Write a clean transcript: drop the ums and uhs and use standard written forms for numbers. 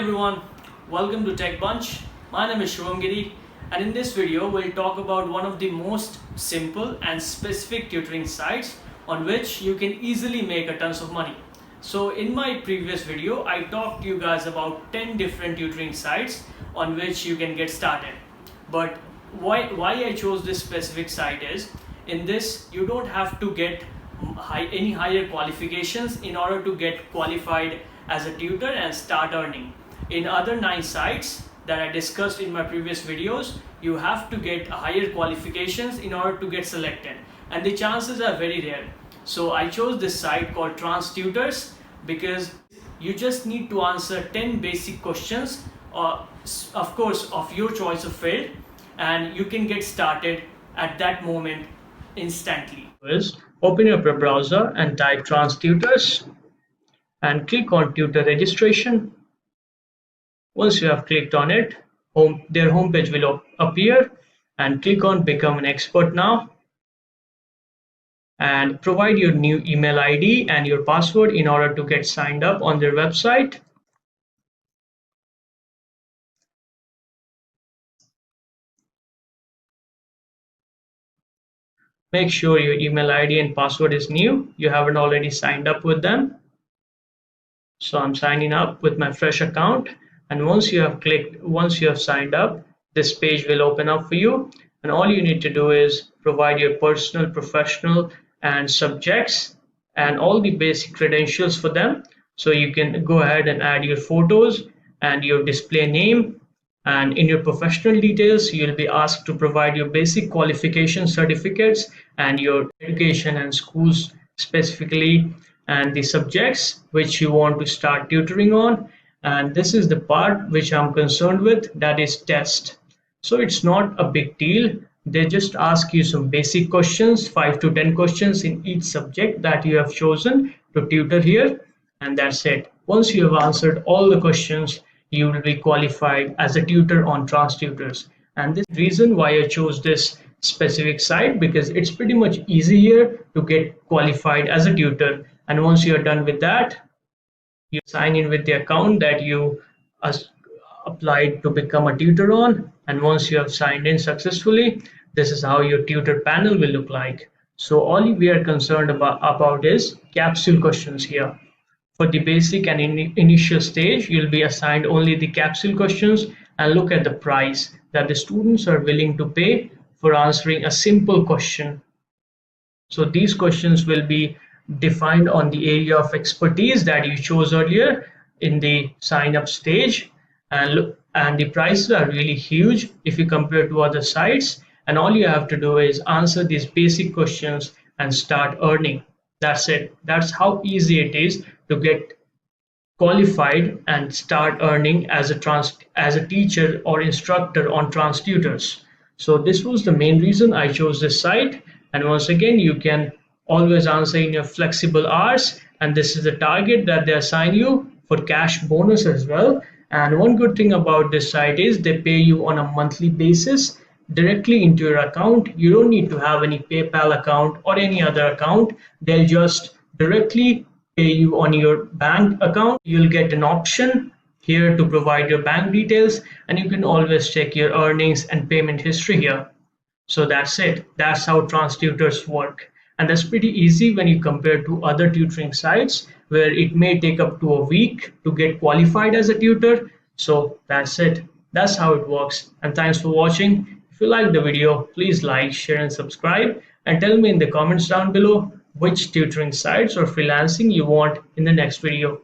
everyone, welcome to Tech Bunch. My name is Shivam Giri, and in this video we'll talk about one of the most simple and specific tutoring sites on which you can easily make a tons of money. So in my previous video I talked to you guys about 10 different tutoring sites on which you can get started. But why I chose this specific site is, in this you don't have to get any higher qualifications in order to get qualified as a tutor and start earning. In other 9 sites that I discussed in my previous videos, you have to get higher qualifications in order to get selected, and the chances are very rare. So I chose this site called Transtutors because you just need to answer 10 basic questions, of course of your choice of field, and you can get started at that moment instantly. First, open your browser and type Transtutors and click on tutor registration. Once you have clicked on it, their homepage will appear, and click on become an expert now and provide your new email ID and your password in order to get signed up on their website. Make sure your email ID and password is new. You haven't already signed up with them. So I'm signing up with my fresh account, and once you have signed up, this page will open up for you, and all you need to do is provide your personal, professional and subjects and all the basic credentials for them. So you can go ahead and add your photos and your display name, and in your professional details you'll be asked to provide your basic qualification certificates and your education and schools specifically, and the subjects which you want to start tutoring on. And this is the part which I'm concerned with, that is test. So it's not a big deal. They just ask you some basic questions, 5 to 10 questions in each subject that you have chosen to tutor here, and that's it. Once you have answered all the questions, you will be qualified as a tutor on Transtutors. And this reason why I chose this specific site, because it's pretty much easier to get qualified as a tutor. And once you're done with that, you sign in with the account that you applied to become a tutor on, and once you have signed in successfully, this is how your tutor panel will look like. So all we are concerned about is capsule questions here. For the basic and initial stage, you'll be assigned only the capsule questions, and look at the price that the students are willing to pay for answering a simple question. So these questions will be defined on the area of expertise that you chose earlier in the sign up stage, and the prices are really huge if you compare to other sites, and all you have to do is answer these basic questions and start earning. That's it. That's how easy it is to get qualified and start earning as a teacher or instructor on Transtutors. So this was the main reason I chose this site. And once again, you can always answer in your flexible hours, and this is the target that they assign you for cash bonus as well. And one good thing about this site is they pay you on a monthly basis directly into your account. You don't need to have any PayPal account or any other account. They'll just directly pay you on your bank account. You'll get an option here to provide your bank details, and you can always check your earnings and payment history here. So that's it. That's how Transtutors work. And that's pretty easy when you compare to other tutoring sites where it may take up to a week to get qualified as a tutor. So that's it. That's how it works. And thanks for watching. If you like the video, please like, share and subscribe, and tell me in the comments down below which tutoring sites or freelancing you want in the next video.